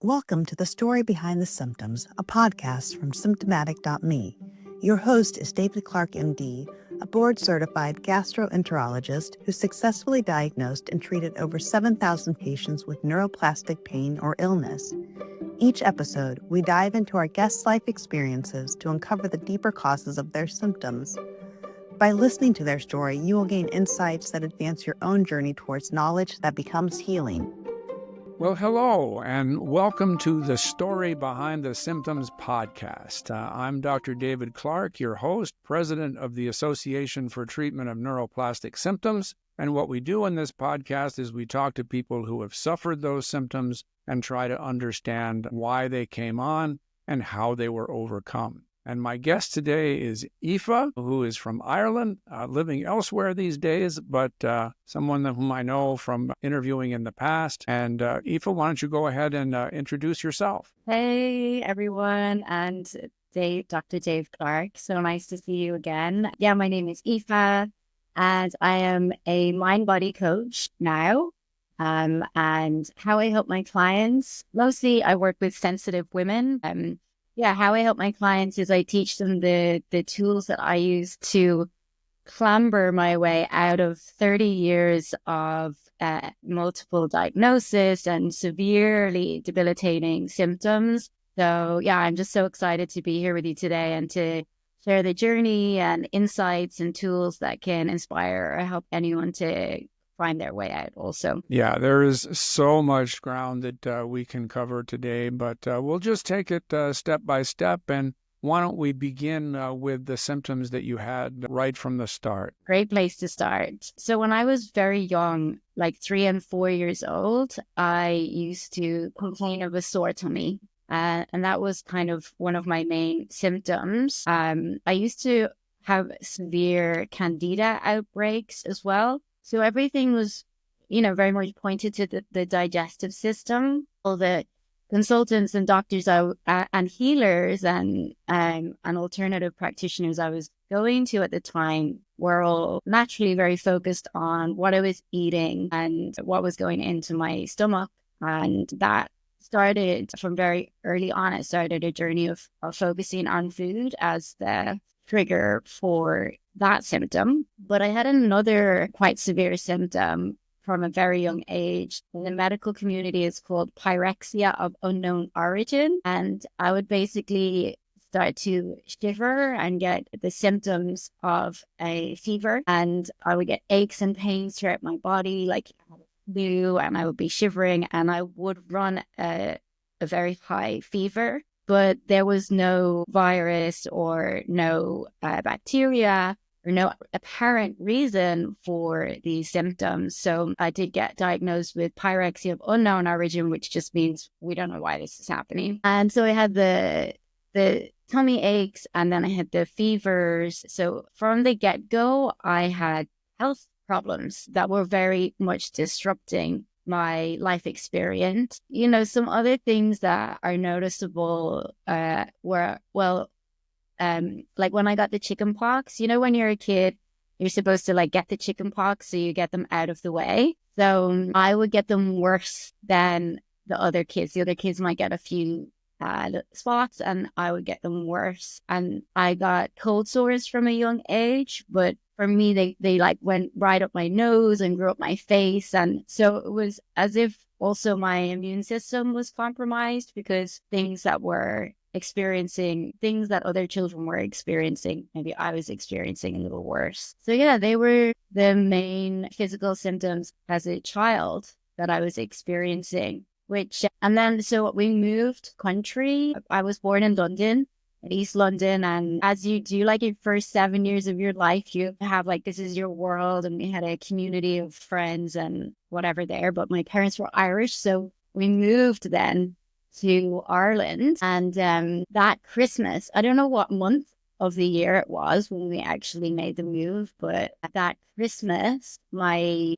Welcome to The Story Behind the Symptoms, a podcast from symptomatic.me. Your host is David Clarke, MD, a board-certified gastroenterologist who successfully diagnosed and treated over 7,000 patients with neuroplastic pain or illness. Each episode, we dive into our guests' life experiences to uncover the deeper causes of their symptoms. By listening to their story, you will gain insights that advance your own journey towards knowledge that becomes healing. Well, hello, and welcome to the Story Behind the Symptoms podcast. I'm Dr. David Clarke, your host, president of the Association for Treatment of Neuroplastic Symptoms. And what we do in this podcast is we talk to people who have suffered those symptoms and try to understand why they came on and how they were overcome. And my guest today is Aoife, who is from Ireland, living elsewhere these days, but someone whom I know from interviewing in the past. And Aoife, why don't you go ahead and introduce yourself? Hey, everyone, and Dr. Dave Clarke. So nice to see you again. Yeah, my name is Aoife, and I am a mind-body coach now. And how I help my clients, mostly I work with sensitive women. How I help my clients is I teach them the tools that I use to clamber my way out of 30 years of multiple diagnosis and severely debilitating symptoms. So yeah, I'm just so excited to be here with you today and to share the journey and insights and tools that can inspire or help anyone to find their way out also. Yeah, there is so much ground that we can cover today, but we'll just take it step by step. And why don't we begin with the symptoms that you had right from the start? Great place to start. So when I was very young, like 3 and 4 years old, I used to complain of a sore tummy. And that was kind of one of my main symptoms. I used to have severe candida outbreaks as well. So everything was, very much pointed to the digestive system. All the consultants and doctors and healers and alternative practitioners I was going to at the time were all naturally very focused on what I was eating and what was going into my stomach. And that started from very early on. It started a journey of focusing on food as the trigger for that symptom. But I had another quite severe symptom from a very young age. In the medical community, it's called pyrexia of unknown origin. And I would basically start to shiver and get the symptoms of a fever. And I would get aches and pains throughout my body, like flu, and I would be shivering and I would run a very high fever. But there was no virus or no bacteria or no apparent reason for these symptoms. So I did get diagnosed with pyrexia of unknown origin, which just means we don't know why this is happening. And so I had the tummy aches and then I had the fevers. So from the get-go, I had health problems that were very much disrupting my life experience. Some other things that are noticeable were, like when I got the chicken pox, when you're a kid, you're supposed to get the chicken pox so you get them out of the way. So I would get them worse than the other kids. The other kids might get a few spots and I would get them worse. And I got cold sores from a young age, but for me, they went right up my nose and grew up my face. And so it was as if also my immune system was compromised because things that other children were experiencing, maybe I was experiencing a little worse. So yeah, they were the main physical symptoms as a child that I was experiencing. So we moved country. I was born in London, in East London. And as you do, your first 7 years of your life, you have this is your world. And we had a community of friends and whatever there. But my parents were Irish. So we moved then to Ireland. And that Christmas, I don't know what month of the year it was when we actually made the move, but that Christmas, I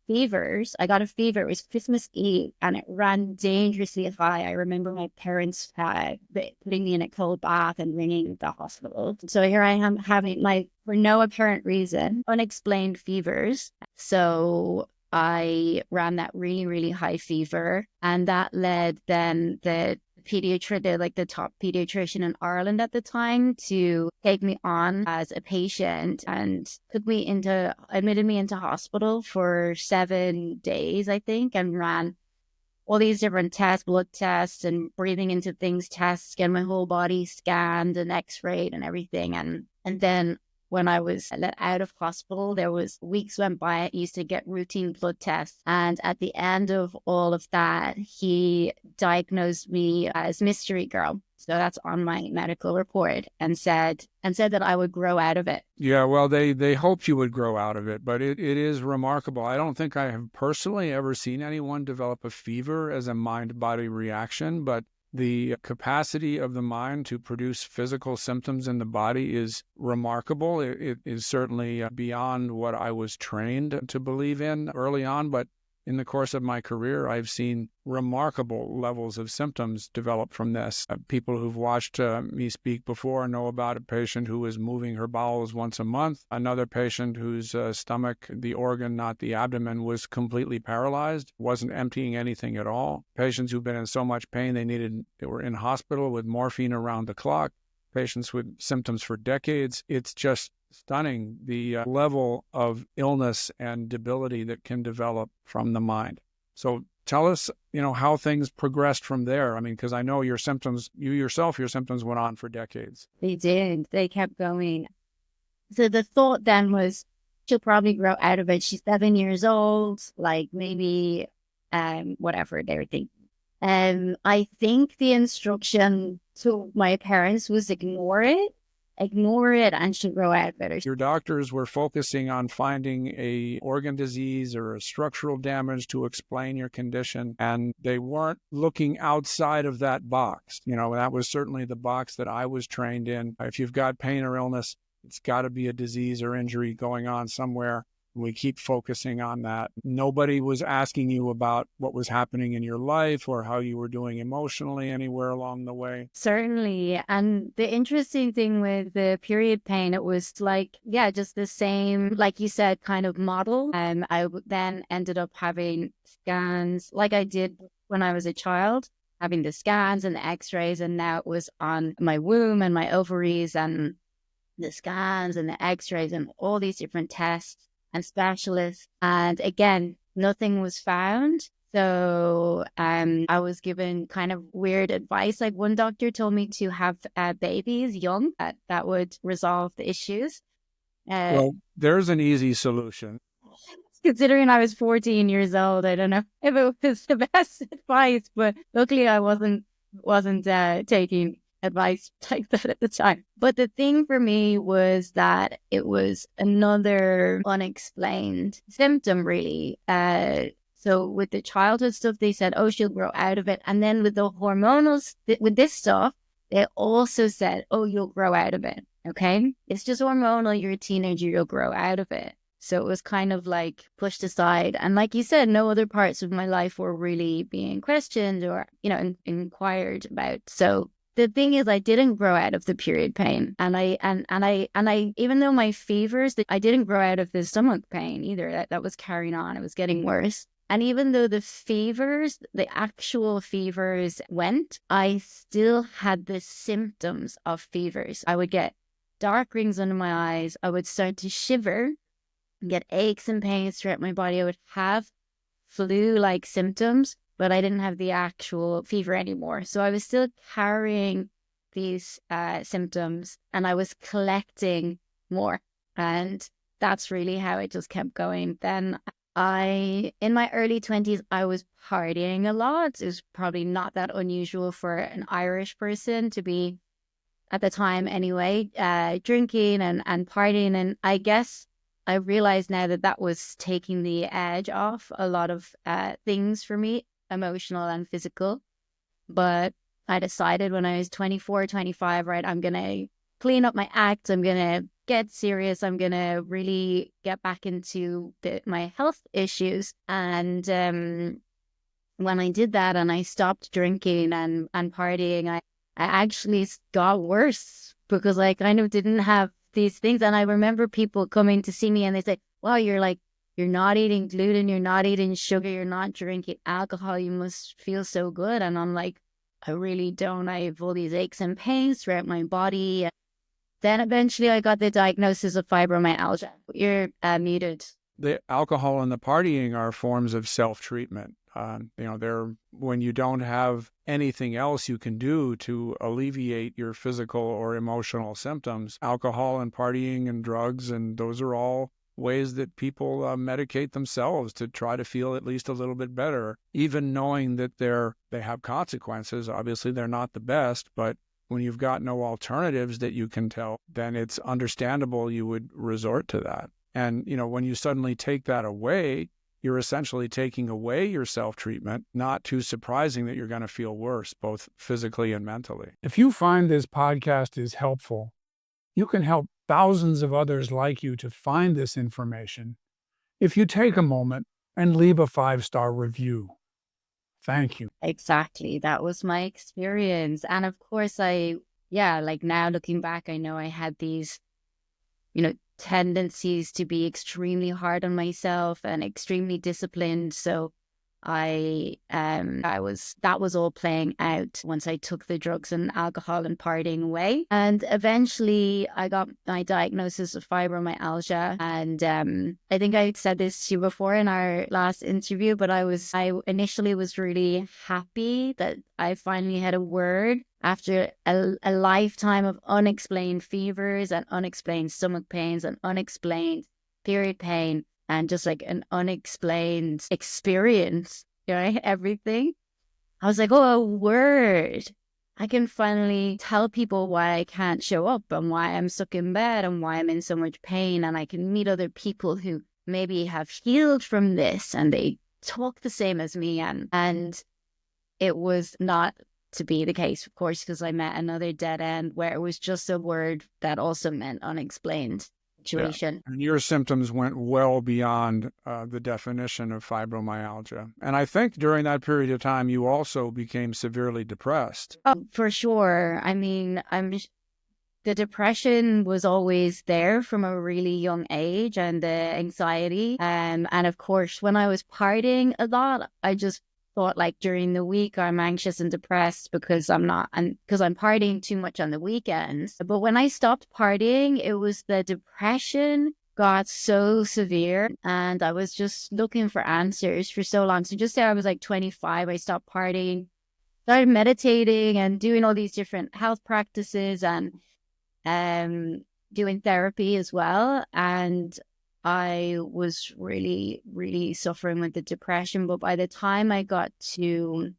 got a fever. It was Christmas Eve and it ran dangerously high. I remember my parents putting me in a cold bath and ringing the hospital. So here I am having, for no apparent reason, unexplained fevers. So I ran that really, really high fever, and that led then the the top pediatrician in Ireland at the time to take me on as a patient and admitted me into hospital for 7 days, I think, and ran all these different tests, blood tests and breathing into things tests, getting my whole body scanned and x-rayed and everything. And then when I was let out of hospital, there was weeks went by. I used to get routine blood tests. And at the end of all of that, he diagnosed me as mystery girl. So that's on my medical report and said that I would grow out of it. Yeah, well, they hoped you would grow out of it, but it is remarkable. I don't think I have personally ever seen anyone develop a fever as a mind-body reaction, but the capacity of the mind to produce physical symptoms in the body is remarkable. It is certainly beyond what I was trained to believe in early on, but in the course of my career, I've seen remarkable levels of symptoms develop from this. People who've watched me speak before know about a patient who was moving her bowels once a month, another patient whose stomach, the organ, not the abdomen, was completely paralyzed, wasn't emptying anything at all. Patients who've been in so much pain they were in hospital with morphine around the clock. Patients with symptoms for decades. It's just stunning, the level of illness and debility that can develop from the mind. So tell us, how things progressed from there. I mean, because I know your symptoms went on for decades. They did. They kept going. So the thought then was she'll probably grow out of it. She's 7 years old, like maybe whatever they were thinking. I think the instruction to my parents was ignore it and she'll grow out better. Your doctors were focusing on finding a organ disease or a structural damage to explain your condition, and they weren't looking outside of that box. That was certainly the box that I was trained in. If you've got pain or illness, it's got to be a disease or injury going on somewhere. We keep focusing on that. Nobody was asking you about what was happening in your life or how you were doing emotionally anywhere along the way. Certainly. And the interesting thing with the period pain, it was just the same, like you said, kind of model. I then ended up having scans like I did when I was a child, having the scans and the x-rays. And now it was on my womb and my ovaries and the scans and the x-rays and all these different tests and specialists. And again, nothing was found. So I was given kind of weird advice. Like one doctor told me to have babies young, that would resolve the issues. Well, there's an easy solution. Considering I was 14 years old, I don't know if it was the best advice, but luckily I wasn't taking advice like that at the time. But the thing for me was that it was another unexplained symptom, really. So with the childhood stuff, they said, oh, she'll grow out of it. And then with the hormonal, with this stuff, they also said, oh, you'll grow out of it. Okay. It's just hormonal. You're a teenager. You'll grow out of it. So it was kind of like pushed aside. And like you said, no other parts of my life were really being questioned or, inquired about. So the thing is, I didn't grow out of the period pain, and I, even though my fevers, I didn't grow out of the stomach pain either. That was carrying on. It was getting worse. And even though the actual fevers went, I still had the symptoms of fevers. I would get dark rings under my eyes. I would start to shiver, get aches and pains throughout my body. I would have flu-like symptoms, but I didn't have the actual fever anymore. So I was still carrying these symptoms and I was collecting more. And that's really how it just kept going. Then in my early 20s, I was partying a lot. It was probably not that unusual for an Irish person to be, at the time anyway, drinking and partying. And I guess I realize now that was taking the edge off a lot of things for me, emotional and physical. But I decided when I was 24, 25, right, I'm going to clean up my act. I'm going to get serious. I'm going to really get back into my health issues. And when I did that and I stopped drinking and partying, I actually got worse because I kind of didn't have these things. And I remember people coming to see me and they say, wow, you're not eating gluten, you're not eating sugar, you're not drinking alcohol, you must feel so good. And I'm like, I really don't. I have all these aches and pains throughout my body. Then eventually I got the diagnosis of fibromyalgia. You're muted. The alcohol and the partying are forms of self-treatment. They're when you don't have anything else you can do to alleviate your physical or emotional symptoms. Alcohol and partying and drugs, and those are all ways that people medicate themselves to try to feel at least a little bit better, even knowing that they have consequences. Obviously, they're not the best, but when you've got no alternatives that you can tell, then it's understandable you would resort to that. And, when you suddenly take that away, you're essentially taking away your self-treatment. Not too surprising that you're going to feel worse, both physically and mentally. If you find this podcast is helpful, you can help thousands of others like you to find this information if you take a moment and leave a 5-star review. Thank you. Exactly. That was my experience. And of course, now looking back, I know I had these, tendencies to be extremely hard on myself and extremely disciplined. So that was all playing out once I took the drugs and alcohol and partying away. And eventually I got my diagnosis of fibromyalgia. And I think I said this to you before in our last interview, but I initially was really happy that I finally had a word after a lifetime of unexplained fevers and unexplained stomach pains and unexplained period pain. And just like an unexplained experience, everything. I was like, oh, a word. I can finally tell people why I can't show up and why I'm stuck in bed and why I'm in so much pain. And I can meet other people who maybe have healed from this and they talk the same as me. And it was not to be the case, of course, because I met another dead end where it was just a word that also meant unexplained. Situation. Yeah. And your symptoms went well beyond the definition of fibromyalgia. And I think during that period of time, you also became severely depressed. Oh, for sure. I mean, the depression was always there from a really young age, and the anxiety. And of course, when I was partying a lot, I just thought like during the week I'm anxious and depressed because I'm partying too much on the weekends. But when I stopped partying, it was the depression got so severe and I was just looking for answers for so long. So just say I was like 25, I stopped partying, started meditating and doing all these different health practices and doing therapy as well. And I was really, really suffering with the depression. But by the time I got the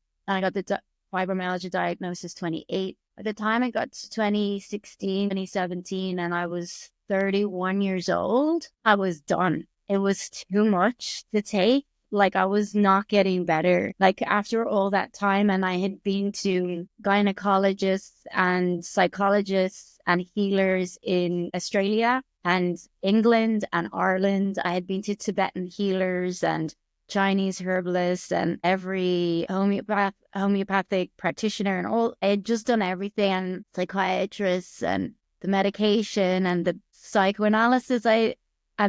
fibromyalgia diagnosis 28, by the time I got to 2016, 2017, and I was 31 years old, I was done. It was too much to take. Like I was not getting better. Like after all that time, and I had been to gynecologists and psychologists and healers in Australia and England and Ireland. I had been to Tibetan healers and Chinese herbalists and every homeopathic practitioner and all. I had just done everything, and psychiatrists and the medication and the psychoanalysis. And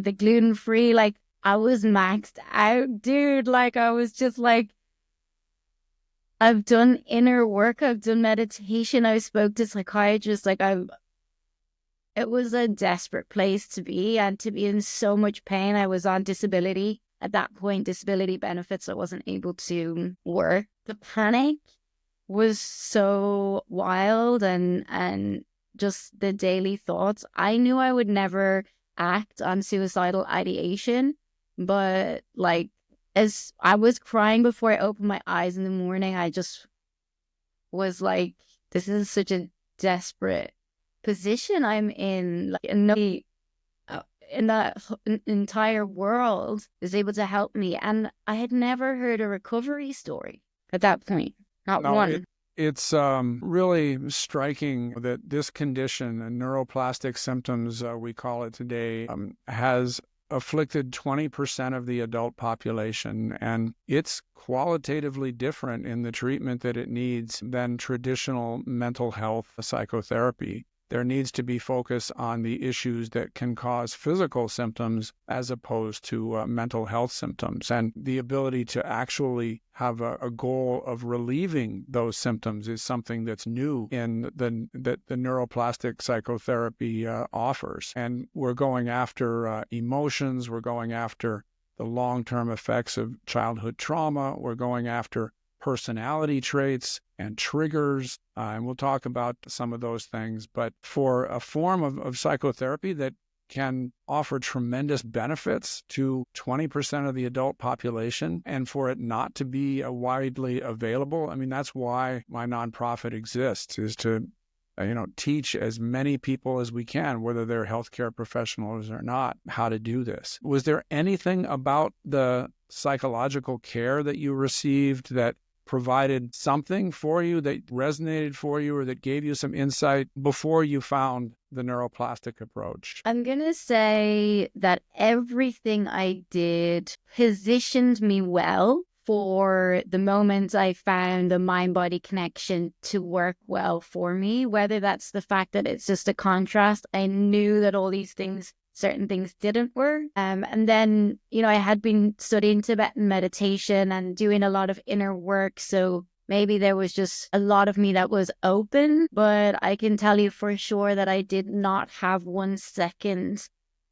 the gluten-free, like I was maxed out, dude. Like I was just like, I've done inner work, I've done meditation, I spoke to psychiatrists, it was a desperate place to be, and to be in so much pain. I was on disability at that point, disability benefits. I wasn't able to work. The panic was so wild, and just the daily thoughts. I knew I would never act on suicidal ideation, but like as I was crying before I opened my eyes in the morning, I just was like, this is such a desperate position I'm in. Like nobody in the entire world is able to help me, and I had never heard a recovery story at that point. Not one. It's really striking that this condition, neuroplastic symptoms, we call it today, has afflicted 20% of the adult population, and it's qualitatively different in the treatment that it needs than traditional mental health psychotherapy. there needs to be focus on the issues that can cause physical symptoms as opposed to mental health symptoms. And the ability to actually have a goal of relieving those symptoms is something that's new in that the neuroplastic psychotherapy offers. And we're going after emotions, we're going after the long-term effects of childhood trauma, we're going after personality traits and triggers, and we'll talk about some of those things. But for a form of psychotherapy that can offer tremendous benefits to 20% of the adult population, and for it not to be widely available, I mean, that's why my nonprofit exists, is to teach as many people as we can, whether they're healthcare professionals or not, how to do this. Was there anything about the psychological care that you received that provided something for you, that resonated for you, or that gave you some insight before you found the neuroplastic approach? I'm going to say that everything I did positioned me well for the moment I found the mind-body connection to work well for me, whether that's the fact that it's just a contrast. I knew that all these things, certain things didn't work. And then, I had been studying Tibetan meditation and doing a lot of inner work. So maybe there was just a lot of me that was open, but I can tell you for sure that I did not have 1 second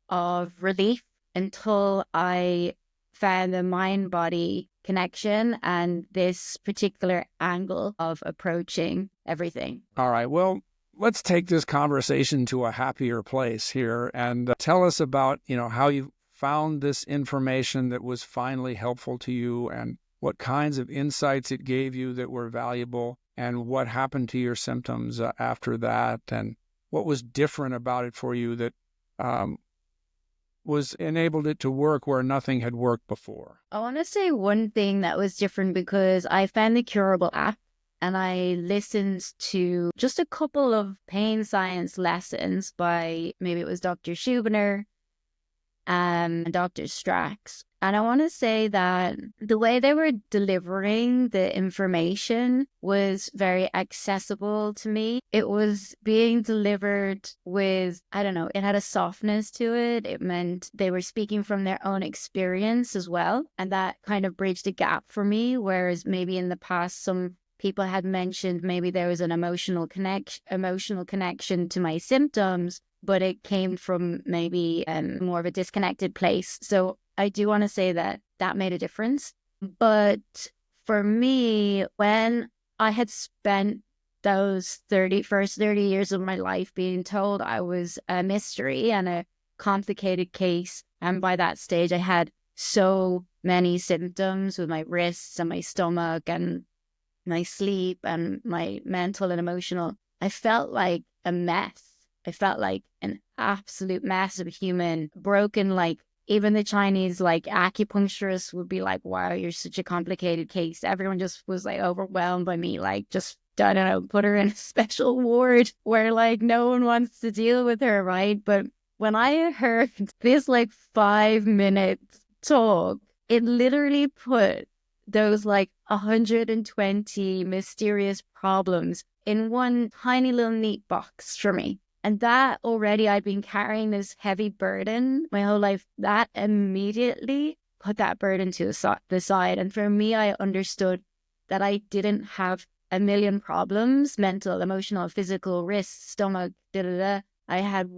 of relief until I found the mind-body connection and this particular angle of approaching everything. All right. Well, let's take this conversation to a happier place here and tell us about, how you found this information that was finally helpful to you, and what kinds of insights it gave you that were valuable, and what happened to your symptoms after that, and what was different about it for you that was enabled it to work where nothing had worked before. I want to say one thing that was different because I found the Curable app and I listened to just a couple of pain science lessons by, maybe it was Dr. Schubiner and Dr. Strax. And I want to say that the way they were delivering the information was very accessible to me. It was being delivered with, it had a softness to it. It meant they were speaking from their own experience as well. And that kind of bridged a gap for me, whereas maybe in the past, some people had mentioned maybe there was an emotional connection to my symptoms, but it came from maybe more of a disconnected place. So I do want to say that made a difference. But for me, when I had spent those first 30 years of my life being told I was a mystery and a complicated case, and by that stage I had so many symptoms with my wrists and my stomach and my sleep and my mental and emotional, I felt like a mess. I felt like an absolute mess of a human, broken. Like even the Chinese acupuncturists would be like, wow, you're such a complicated case. Everyone just was overwhelmed by me, just, I don't know, put her in a special ward where no one wants to deal with her, right? But when I heard this 5-minute talk, it literally put those 120 mysterious problems in one tiny little neat box for me. And that already, I'd been carrying this heavy burden my whole life. That immediately put that burden to the side. And for me, I understood that I didn't have a million problems, mental, emotional, physical, wrist, stomach, I had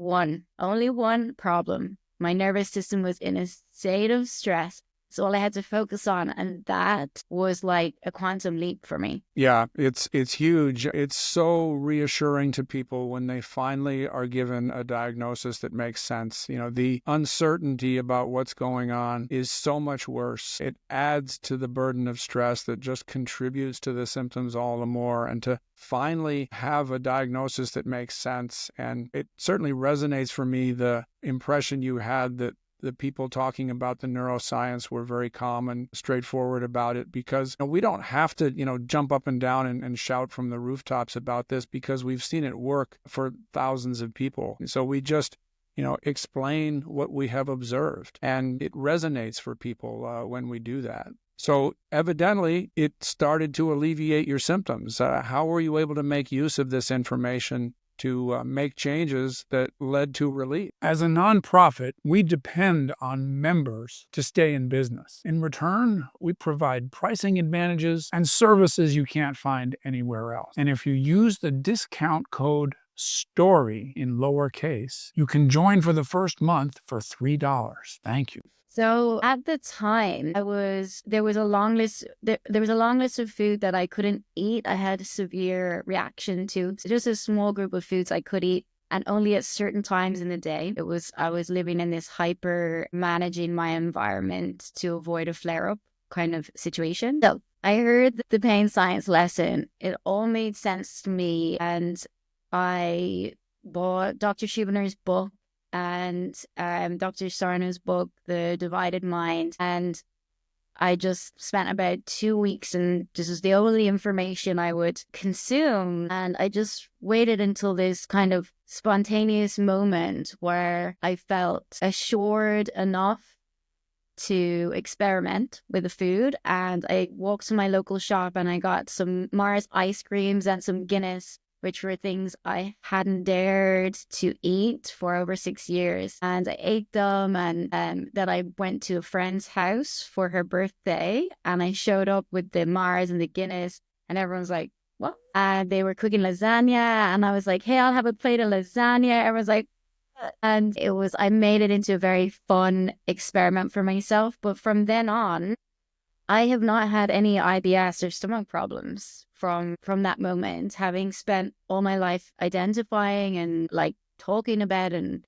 only one problem. My nervous system was in a state of stress. So all I had to focus on, and that was like a quantum leap for me. Yeah, it's huge. It's so reassuring to people when they finally are given a diagnosis that makes sense. The uncertainty about what's going on is so much worse. It adds to the burden of stress that just contributes to the symptoms all the more. And to finally have a diagnosis that makes sense, and it certainly resonates for me, the impression you had that the people talking about the neuroscience were very calm and straightforward about it, because we don't have to, jump up and down and shout from the rooftops about this, because we've seen it work for thousands of people. So we just, explain what we have observed, and it resonates for people when we do that. So evidently, it started to alleviate your symptoms. How were you able to make use of this information to make changes that led to relief. As a nonprofit, we depend on members to stay in business. In return, we provide pricing advantages and services you can't find anywhere else. And if you use the discount code STORY in lowercase, you can join for the first month for $3. Thank you. So at the time, there was a long list. There was a long list of food that I couldn't eat. I had a severe reaction to. So just a small group of foods I could eat, and only at certain times in the day. I was living in this hyper managing my environment to avoid a flare up kind of situation. So I heard the pain science lesson. It all made sense to me, and I bought Dr. Schubiner's book and Dr. Sarno's book, The Divided Mind. And I just spent about 2 weeks, and this is the only information I would consume. And I just waited until this kind of spontaneous moment where I felt assured enough to experiment with the food. And I walked to my local shop and I got some Mars ice creams and some Guinness, which were things I hadn't dared to eat for over 6 years. And I ate them, and then I went to a friend's house for her birthday, and I showed up with the Mars and the Guinness, and everyone's like, what? And they were cooking lasagna, and I was like, hey, I'll have a plate of lasagna. Everyone's like, what? And I made it into a very fun experiment for myself. But from then on, I have not had any IBS or stomach problems from that moment, having spent all my life identifying and like talking about, and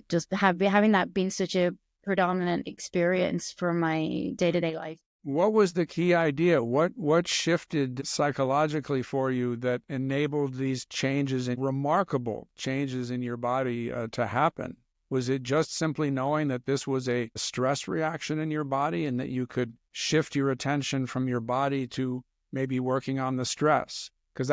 just having that been such a predominant experience for my day-to-day life. What was the key idea? What shifted psychologically for you that enabled these changes, and remarkable changes in your body to happen? Was it just simply knowing that this was a stress reaction in your body and that you could shift your attention from your body to maybe working on the stress? Because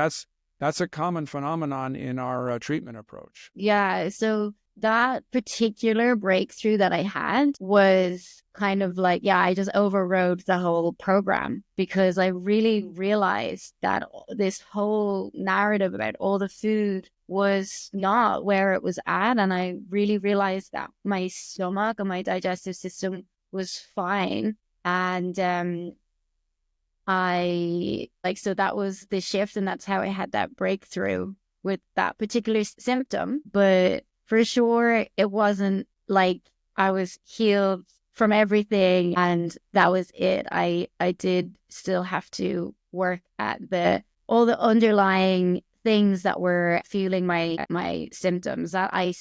that's a common phenomenon in our treatment approach. Yeah, so that particular breakthrough that I had was kind of like, I just overrode the whole program, because I really realized that this whole narrative about all the food was not where it was at. And I really realized that my stomach and my digestive system was fine. And so that was the shift, and that's how I had that breakthrough with that particular symptom. But for sure, it wasn't like I was healed from everything and that was it. I did still have to work at all the underlying things that were fueling my symptoms. That I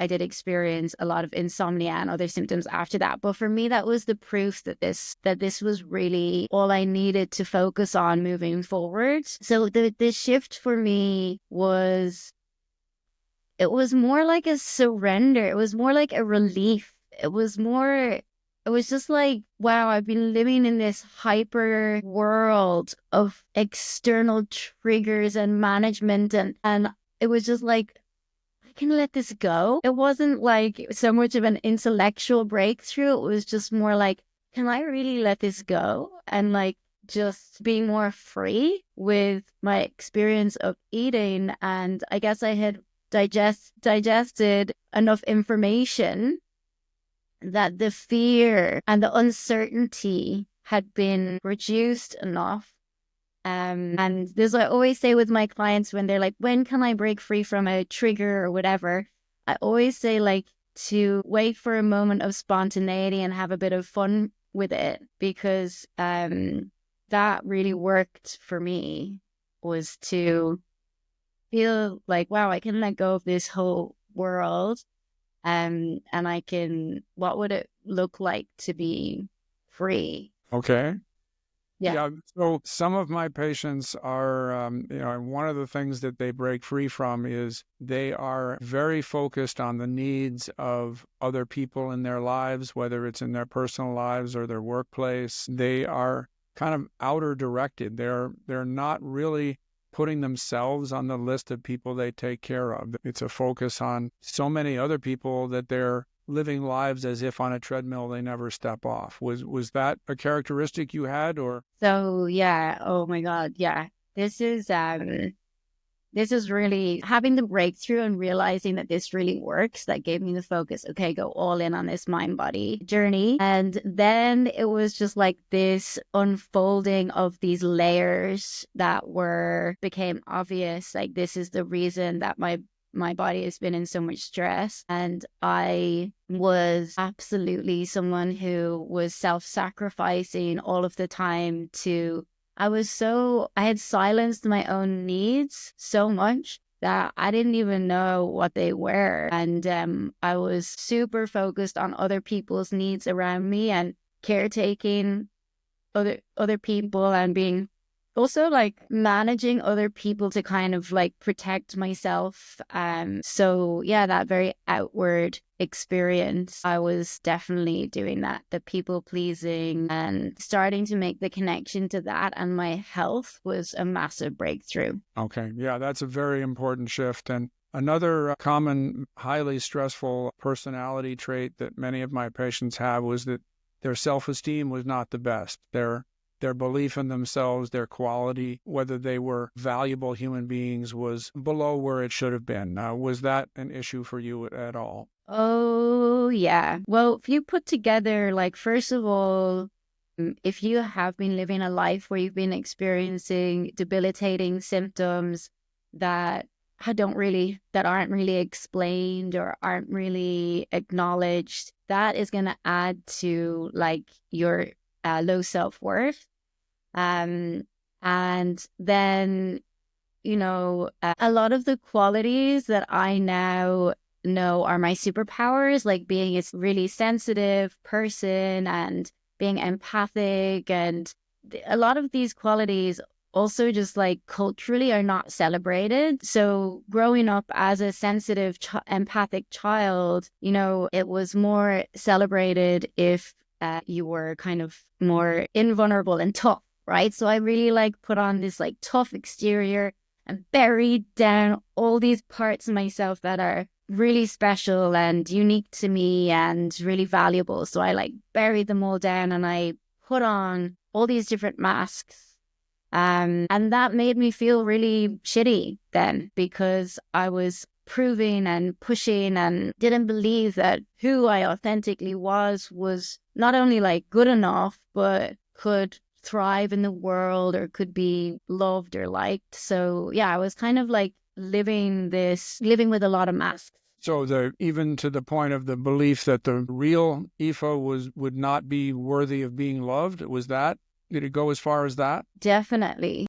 did experience a lot of insomnia and other symptoms after that. But for me, that was the proof that this was really all I needed to focus on moving forward. So the shift for me was more like a surrender. It was more like a relief. It was just like, wow, I've been living in this hyper world of external triggers and management. And it was just like, I can let this go. It wasn't like so much of an intellectual breakthrough. It was just more like, can I really let this go? And like just being more free with my experience of eating. And I guess I had digested enough information that the fear and the uncertainty had been reduced enough. And this I always say with my clients when they're like, when can I break free from a trigger or whatever? I always say like to wait for a moment of spontaneity and have a bit of fun with it, because that really worked for me, was to feel like, wow, I can let go of this whole world. And what would it look like to be free? Okay. Yeah. So some of my patients are, one of the things that they break free from is they are very focused on the needs of other people in their lives, whether it's in their personal lives or their workplace. They are kind of outer directed. They're not really putting themselves on the list of people they take care of. It's a focus on so many other people that they're living lives as if on a treadmill they never step off. Was that a characteristic you had, or? So yeah, oh my God, yeah. This is this is really having the breakthrough and realizing that this really works. That gave me the focus. Okay, go all in on this mind body journey. And then it was just like this unfolding of these layers that became obvious. Like, this is the reason that my body has been in so much stress. And I was absolutely someone who was self-sacrificing all of the time I had silenced my own needs so much that I didn't even know what they were. And I was super focused on other people's needs around me and caretaking other people, and being also like managing other people to kind of like protect myself. So yeah, that very outward experience, I was definitely doing that, the people pleasing, and starting to make the connection to that. And my health was a massive breakthrough. Okay. Yeah, that's a very important shift. And another common, highly stressful personality trait that many of my patients have was that their self-esteem was not the best. Their belief in themselves, their quality, whether they were valuable human beings, was below where it should have been. Was that an issue for you at all? Oh, yeah. Well, if you put together, like, first of all, if you have been living a life where you've been experiencing debilitating symptoms that aren't really explained or aren't really acknowledged, that is going to add to like your low self-worth. And then, a lot of the qualities that I now know are my superpowers, like being a really sensitive person and being empathic. And a lot of these qualities also just like culturally are not celebrated. So growing up as a sensitive, empathic child, it was more celebrated if you were kind of more invulnerable and tough, right? So I really like put on this like tough exterior and buried down all these parts of myself that are really special and unique to me and really valuable. So I like buried them all down and I put on all these different masks. And that made me feel really shitty then, because I was proving and pushing and didn't believe that who I authentically was not only like good enough, but could thrive in the world or could be loved or liked. So yeah, I was kind of like living with a lot of masks. So even to the point of the belief that the real Aoife would not be worthy of being loved, did it go as far as that? Definitely.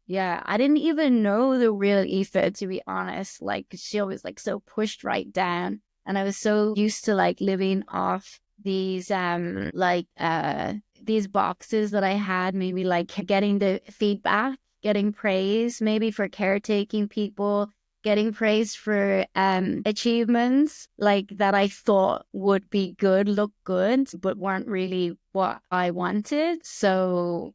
Yeah, I didn't even know the real Aoife, to be honest. Like, she always like so pushed right down, and I was so used to like living off these these boxes that I had, maybe like getting the feedback, getting praise, maybe for caretaking people, getting praise for achievements like that I thought would be good, look good, but weren't really what I wanted. So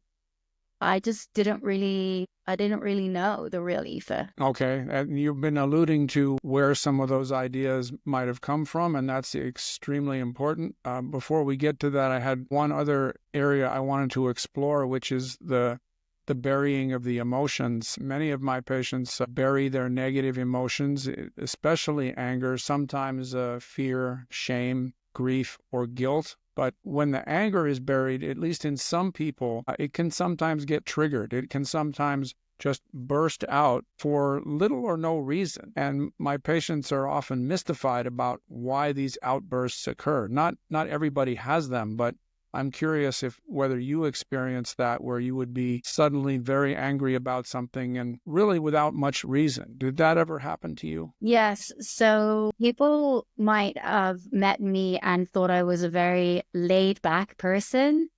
I didn't really know the real Aoife. Okay. And you've been alluding to where some of those ideas might have come from, and that's extremely important. Before we get to that, I had one other area I wanted to explore, which is the burying of the emotions. Many of my patients bury their negative emotions, especially anger, sometimes fear, shame, grief, or guilt. But when the anger is buried, at least in some people, it can sometimes get triggered. It can sometimes just burst out for little or no reason. And my patients are often mystified about why these outbursts occur. Not everybody has them, but I'm curious whether you experience that, where you would be suddenly very angry about something and really without much reason. Did that ever happen to you? Yes. So people might have met me and thought I was a very laid back person.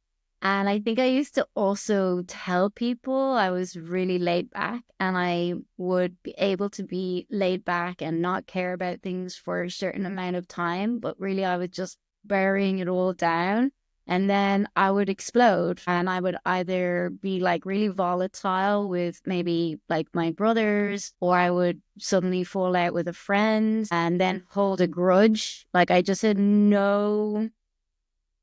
And I think I used to also tell people I was really laid back, and I would be able to be laid back and not care about things for a certain amount of time. But really, I was just burying it all down. And then I would explode, and I would either be like really volatile with maybe like my brothers, or I would suddenly fall out with a friend and then hold a grudge. Like, I just had no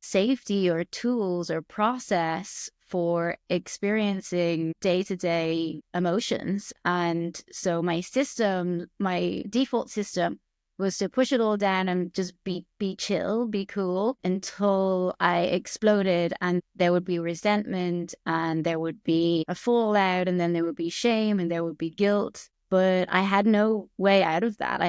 safety or tools or process for experiencing day-to-day emotions. And so my default system was to push it all down and just be chill, be cool until I exploded, and there would be resentment and there would be a fallout, and then there would be shame and there would be guilt. But I had no way out of that.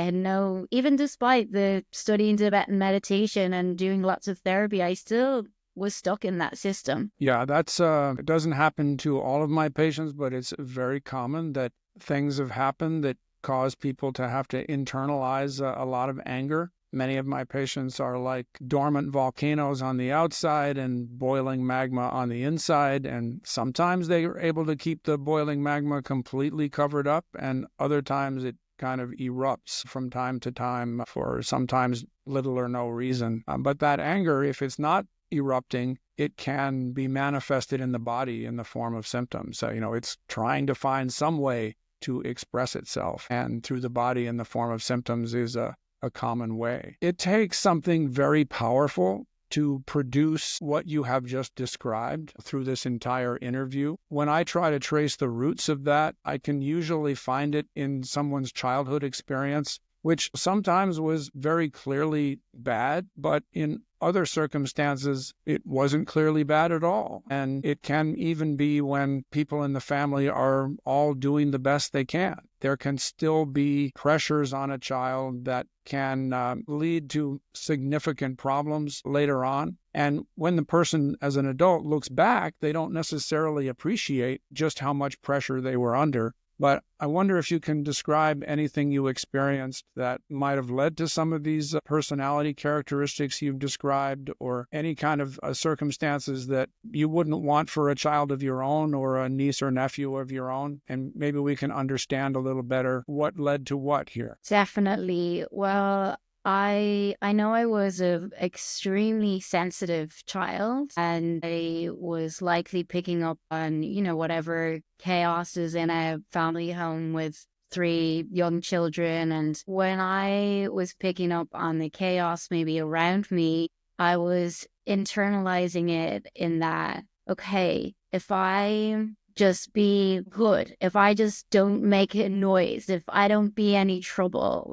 Even despite the studying Tibetan meditation and doing lots of therapy, I still was stuck in that system. Yeah, that's it doesn't happen to all of my patients, but it's very common that things have happened that cause people to have to internalize a lot of anger. Many of my patients are like dormant volcanoes on the outside and boiling magma on the inside, and sometimes they are able to keep the boiling magma completely covered up, and other times it kind of erupts from time to time for sometimes little or no reason. But that anger, if it's not erupting, it can be manifested in the body in the form of symptoms. So, it's trying to find some way to express itself, and through the body in the form of symptoms is a common way. It takes something very powerful to produce what you have just described through this entire interview. When I try to trace the roots of that, I can usually find it in someone's childhood experience, which sometimes was very clearly bad, but in other circumstances, it wasn't clearly bad at all. And it can even be when people in the family are all doing the best they can. There can still be pressures on a child that can lead to significant problems later on. And when the person as an adult looks back, they don't necessarily appreciate just how much pressure they were under. But I wonder if you can describe anything you experienced that might have led to some of these personality characteristics you've described, or any kind of circumstances that you wouldn't want for a child of your own or a niece or nephew of your own. And maybe we can understand a little better what led to what here. Definitely. Well, I know I was an extremely sensitive child, and I was likely picking up on, whatever chaos is in a family home with 3 young children. And when I was picking up on the chaos maybe around me, I was internalizing it in that, okay, if I just be good, if I just don't make a noise, if I don't be any trouble,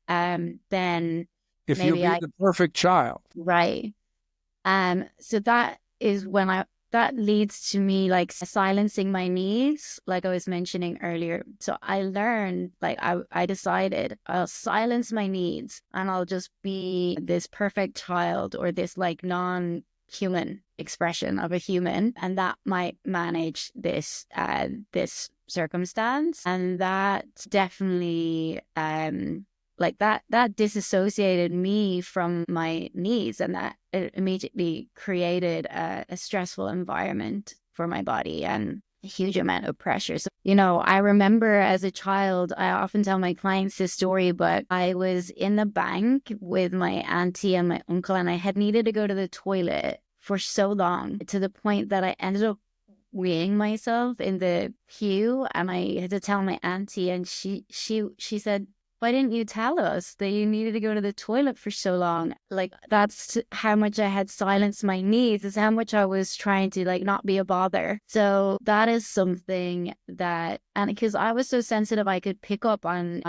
then If maybe you be the perfect child. right. So that is that leads to me silencing my needs, like I was mentioning earlier. So I learned, I decided I'll silence my needs and I'll just be this perfect child, or this non-human expression of a human, and that might manage this circumstance. And that definitely that disassociated me from my needs, and that it immediately created a stressful environment for my body and a huge amount of pressure. So, I remember as a child, I often tell my clients this story, but I was in the bank with my auntie and my uncle, and I had needed to go to the toilet for so long, to the point that I ended up weighing myself in the queue, and I had to tell my auntie, and she said, "Why didn't you tell us that you needed to go to the toilet for so long?" That's how much I had silenced my needs, is how much I was trying to not be a bother. So that is something that, and because I was so sensitive, I could pick up on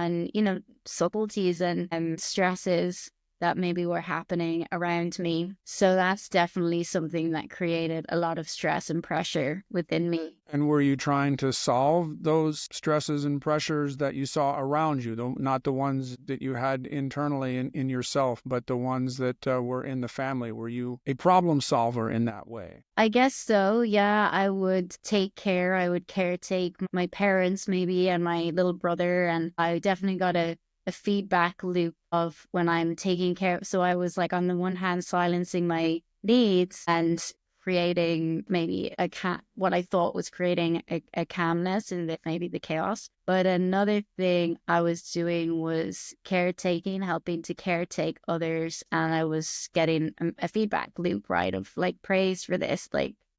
subtleties and stresses that maybe were happening around me. So that's definitely something that created a lot of stress and pressure within me. And were you trying to solve those stresses and pressures that you saw around you, not the ones that you had internally in yourself, but the ones that were in the family? Were you a problem solver in that way? I guess so, yeah. I would take care. I would caretake my parents maybe and my little brother, and I definitely got a feedback loop of when I'm taking care. So I was on the one hand silencing my needs and creating maybe what I thought was creating a calmness in maybe the chaos. But another thing I was doing was caretaking, helping to caretake others, and I was getting a feedback loop, right, of praise for this.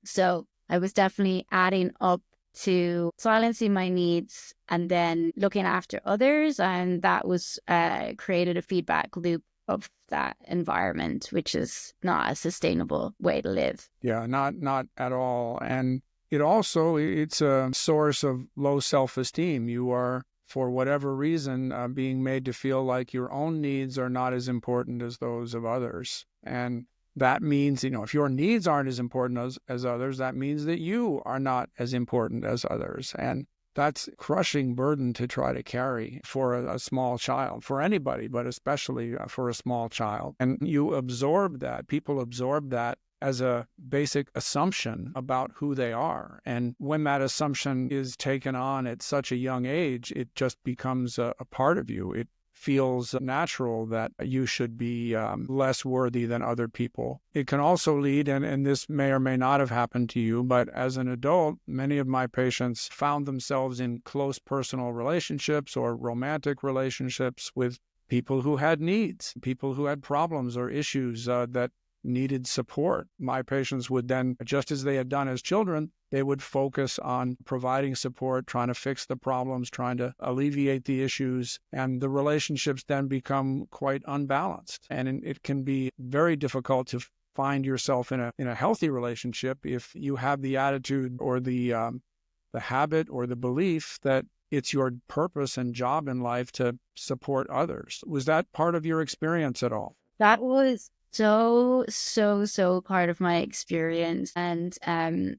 So I was definitely adding up to silencing my needs and then looking after others, and that was created a feedback loop of that environment, which is not a sustainable way to live. Yeah, not at all. And it's a source of low self-esteem. You are, for whatever reason, being made to feel like your own needs are not as important as those of others. And that means, if your needs aren't as important as others, that means that you are not as important as others. And that's a crushing burden to try to carry for a small child, for anybody, but especially for a small child. And you absorb that. People absorb that as a basic assumption about who they are. And when that assumption is taken on at such a young age, it just becomes a part of you. It feels natural that you should be less worthy than other people. It can also lead, and this may or may not have happened to you, but as an adult, many of my patients found themselves in close personal relationships or romantic relationships with people who had needs, people who had problems or issues that needed support. My patients would then, just as they had done as children, they would focus on providing support, trying to fix the problems, trying to alleviate the issues, and the relationships then become quite unbalanced. And it can be very difficult to find yourself in a healthy relationship if you have the attitude or the habit or the belief that it's your purpose and job in life to support others. Was that part of your experience at all? That was so part of my experience, and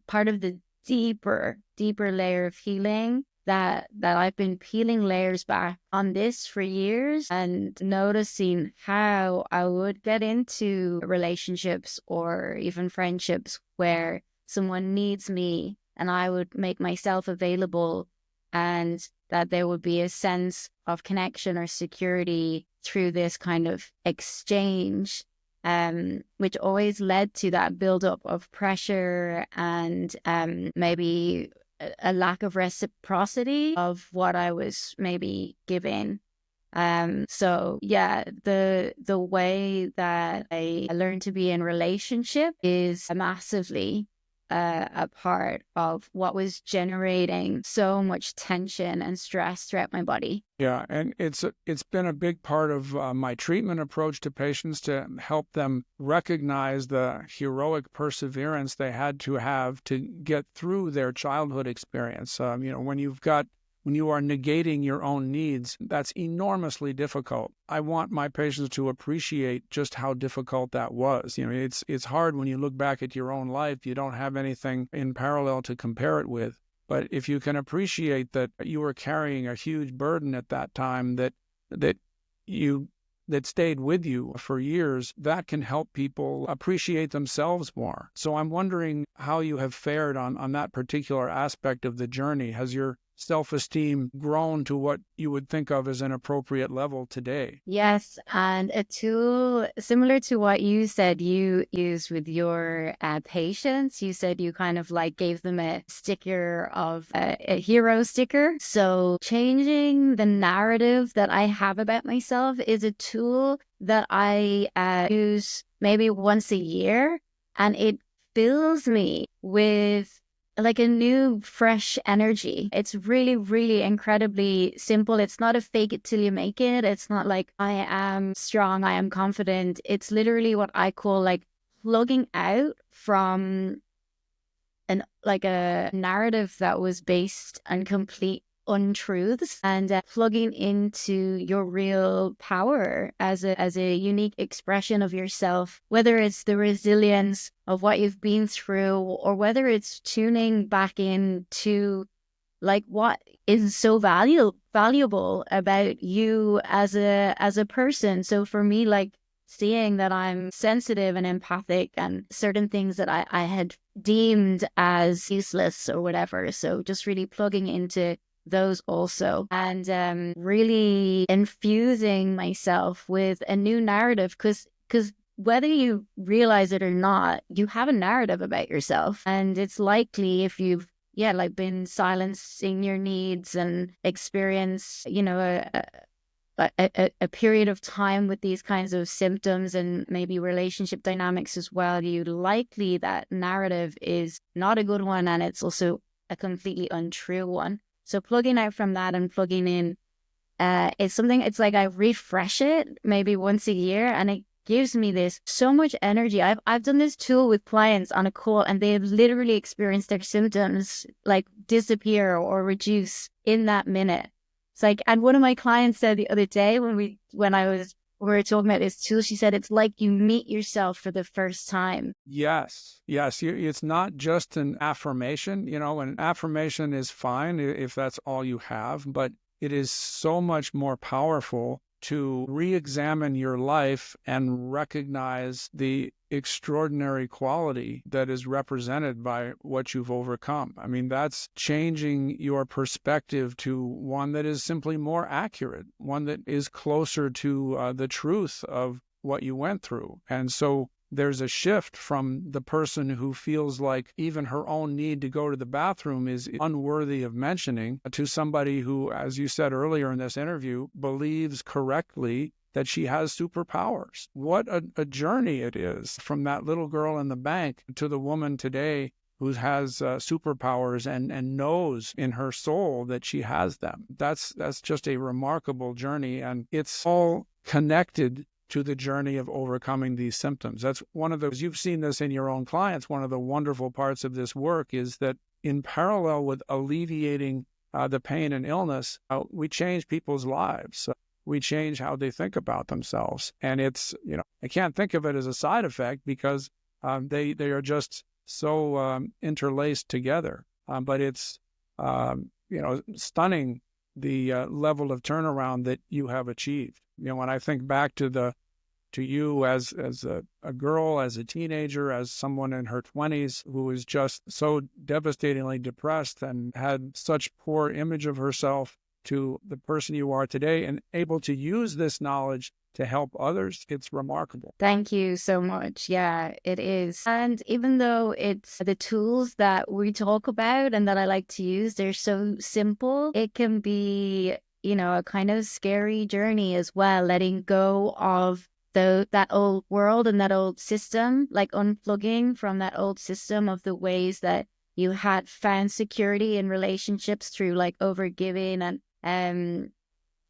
part of the deeper layer of healing that I've been peeling layers back on this for years, and noticing how I would get into relationships or even friendships where someone needs me and I would make myself available, and that there would be a sense of connection or security through this kind of exchange. Which always led to that buildup of pressure and maybe a lack of reciprocity of what I was maybe giving. So yeah, the way that I learned to be in relationship is massively a part of what was generating so much tension and stress throughout my body. Yeah, and it's been a big part of my treatment approach to patients to help them recognize the heroic perseverance they had to have to get through their childhood experience. When you are negating your own needs, that's enormously difficult. I want my patients to appreciate just how difficult that was. It's hard when you look back at your own life. You don't have anything in parallel to compare it with. But if you can appreciate that you were carrying a huge burden at that time that stayed with you for years, that can help people appreciate themselves more. So I'm wondering how you have fared on that particular aspect of the journey. Has your self-esteem grown to what you would think of as an appropriate level today? Yes, and a tool similar to what you said you use with your patients. You said you kind of like gave them a sticker of a hero sticker. So changing the narrative that I have about myself is a tool that I use maybe once a year, and it fills me with like a new, fresh energy. It's really, really incredibly simple. It's not a fake it till you make it. It's not like I am strong, I am confident. It's literally what I call like plugging out from a narrative that was based on complete untruths, and plugging into your real power as a unique expression of yourself, whether it's the resilience of what you've been through, or whether it's tuning back into like what is so valuable about you as a person. So for me, like seeing that I'm sensitive and empathic, and certain things that I had deemed as useless or whatever. So just really plugging into those also, and really infusing myself with a new narrative, because whether you realize it or not, you have a narrative about yourself, and it's likely if you've been silencing your needs and experience a period of time with these kinds of symptoms and maybe relationship dynamics as well, you likely that narrative is not a good one, and it's also a completely untrue one. So plugging out from that and plugging in it's something, it's like I refresh it maybe once a year, and it gives me this so much energy. I've done this tool with clients on a call, and they have literally experienced their symptoms like disappear or reduce in that minute. It's like, and one of my clients said the other day when we were talking about this tool, she said it's like you meet yourself for the first time. Yes. It's not just an affirmation. An affirmation is fine if that's all you have, but it is so much more powerful to re-examine your life and recognize the extraordinary quality that is represented by what you've overcome. I mean, that's changing your perspective to one that is simply more accurate, one that is closer to the truth of what you went through. And so there's a shift from the person who feels like even her own need to go to the bathroom is unworthy of mentioning to somebody who, as you said earlier in this interview, believes correctly that she has superpowers. What a journey it is from that little girl in the bank to the woman today who has superpowers and knows in her soul that she has them. That's just a remarkable journey, and it's all connected to the journey of overcoming these symptoms. That's one of those, you've seen this in your own clients, one of the wonderful parts of this work is that in parallel with alleviating the pain and illness, we change people's lives. We change how they think about themselves. And it's, I can't think of it as a side effect because they are just so interlaced together. But it's, stunning the level of turnaround that you have achieved. When I think back to you as a girl, as a teenager, as someone in her 20s who was just so devastatingly depressed and had such poor image of herself, to the person you are today and able to use this knowledge to help others, it's remarkable. Thank you so much. Yeah, it is. And even though it's the tools that we talk about and that I like to use, they're so simple, it can be, a kind of scary journey as well, letting go of that old world and that old system, like unplugging from that old system of the ways that you had found security in relationships through like overgiving and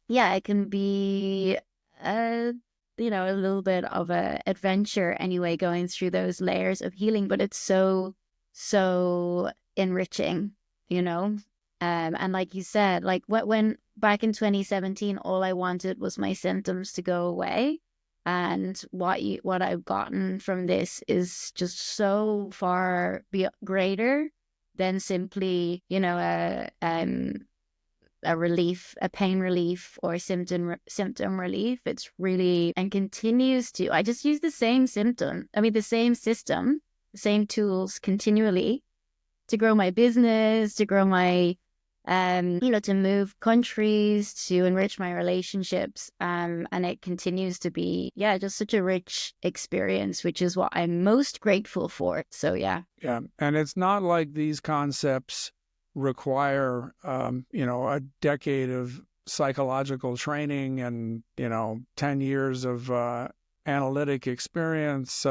it can be a little bit of a adventure anyway, going through those layers of healing, but it's so enriching, and like you said, like when back in 2017, all I wanted was my symptoms to go away, and what I've gotten from this is just so far greater than simply a relief, a pain relief, or symptom relief. It's really, and continues to, I just use the same system, the same tools continually to grow my business, to grow my, to move countries, to enrich my relationships. And it continues to be, just such a rich experience, which is what I'm most grateful for. So, yeah. Yeah. And it's not like these concepts require, a decade of psychological training and, 10 years of analytic experience.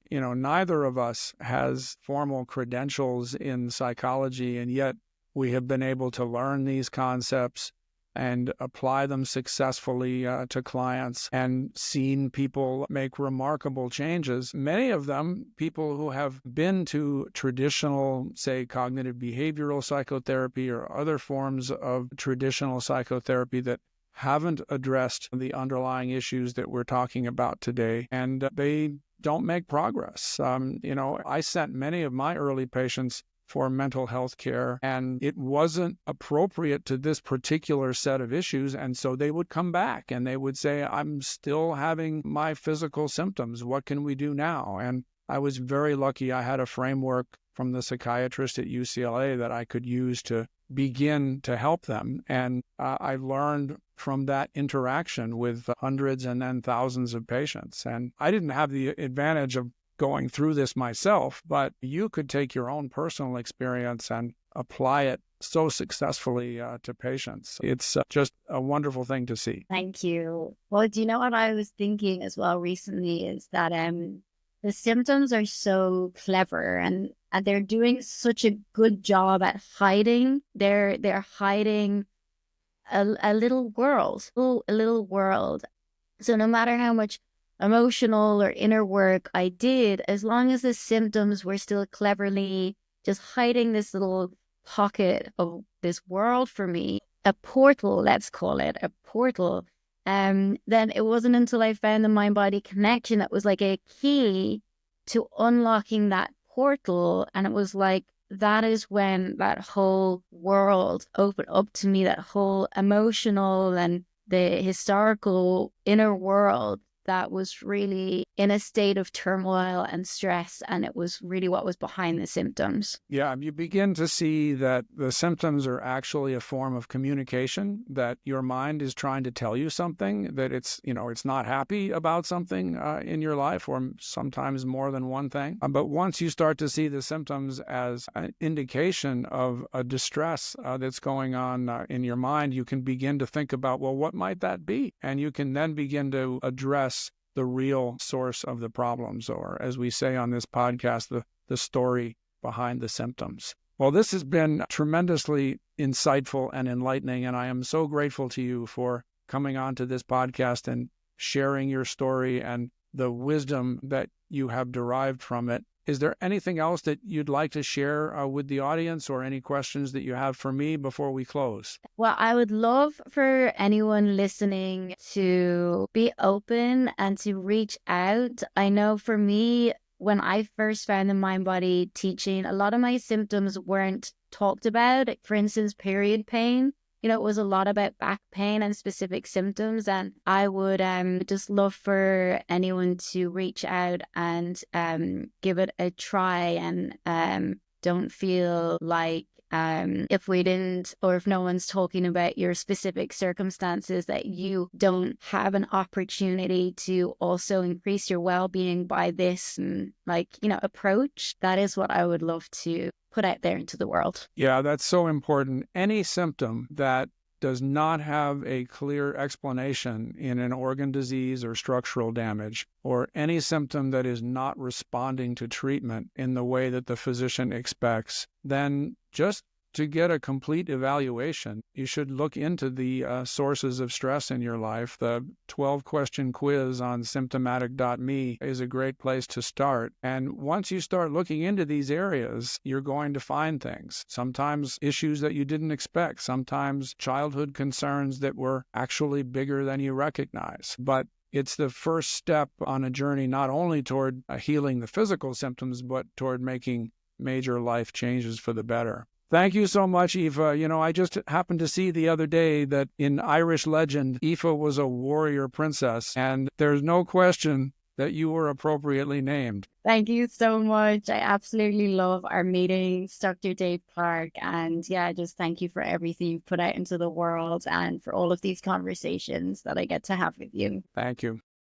Neither of us has formal credentials in psychology, and yet we have been able to learn these concepts and apply them successfully to clients and seen people make remarkable changes. Many of them, people who have been to traditional, say, cognitive behavioral psychotherapy or other forms of traditional psychotherapy that haven't addressed the underlying issues that we're talking about today, and they don't make progress. I sent many of my early patients for mental health care, and it wasn't appropriate to this particular set of issues. And so they would come back and they would say, I'm still having my physical symptoms. What can we do now? And I was very lucky. I had a framework from the psychiatrist at UCLA that I could use to begin to help them. And I learned from that interaction with hundreds and then thousands of patients. And I didn't have the advantage of going through this myself, but you could take your own personal experience and apply it so successfully to patients. It's just a wonderful thing to see. Thank you. Well, do you know what I was thinking as well recently is that the symptoms are so clever and they're doing such a good job at hiding. They're hiding a little world, a little world. So no matter how much emotional or inner work I did, as long as the symptoms were still cleverly just hiding this little pocket of this world for me, a portal, let's call it a portal, then it wasn't until I found the mind-body connection that was like a key to unlocking that portal. And it was like, that is when that whole world opened up to me, that whole emotional and the historical inner world that was really in a state of turmoil and stress. And it was really what was behind the symptoms. Yeah, you begin to see that the symptoms are actually a form of communication, that your mind is trying to tell you something, that it's not happy about something in your life, or sometimes more than one thing. But once you start to see the symptoms as an indication of a distress that's going on in your mind, you can begin to think about, well, what might that be? And you can then begin to address the real source of the problems, or as we say on this podcast, the story behind the symptoms. Well, this has been tremendously insightful and enlightening, and I am so grateful to you for coming on to this podcast and sharing your story and the wisdom that you have derived from it. Is there anything else that you'd like to share with the audience, or any questions that you have for me before we close? Well, I would love for anyone listening to be open and to reach out. I know for me, when I first found the mind-body teaching, a lot of my symptoms weren't talked about. For instance, period pain. It was a lot about back pain and specific symptoms. And I would just love for anyone to reach out and give it a try, and don't feel like if we didn't, or if no one's talking about your specific circumstances, that you don't have an opportunity to also increase your well-being by this approach. That is what I would love to put out there into the world. Yeah, that's so important. Any symptom that does not have a clear explanation in an organ disease or structural damage, or any symptom that is not responding to treatment in the way that the physician expects, then just to get a complete evaluation, you should look into the sources of stress in your life. The 12-question quiz on symptomatic.me is a great place to start. And once you start looking into these areas, you're going to find things. Sometimes issues that you didn't expect, sometimes childhood concerns that were actually bigger than you recognize. But it's the first step on a journey not only toward healing the physical symptoms, but toward making major life changes for the better. Thank you so much, Aoife. I just happened to see the other day that in Irish legend, Aoife was a warrior princess, and there's no question that you were appropriately named. Thank you so much. I absolutely love our meetings, Dr. Dave Clarke. And just thank you for everything you've put out into the world and for all of these conversations that I get to have with you. Thank you.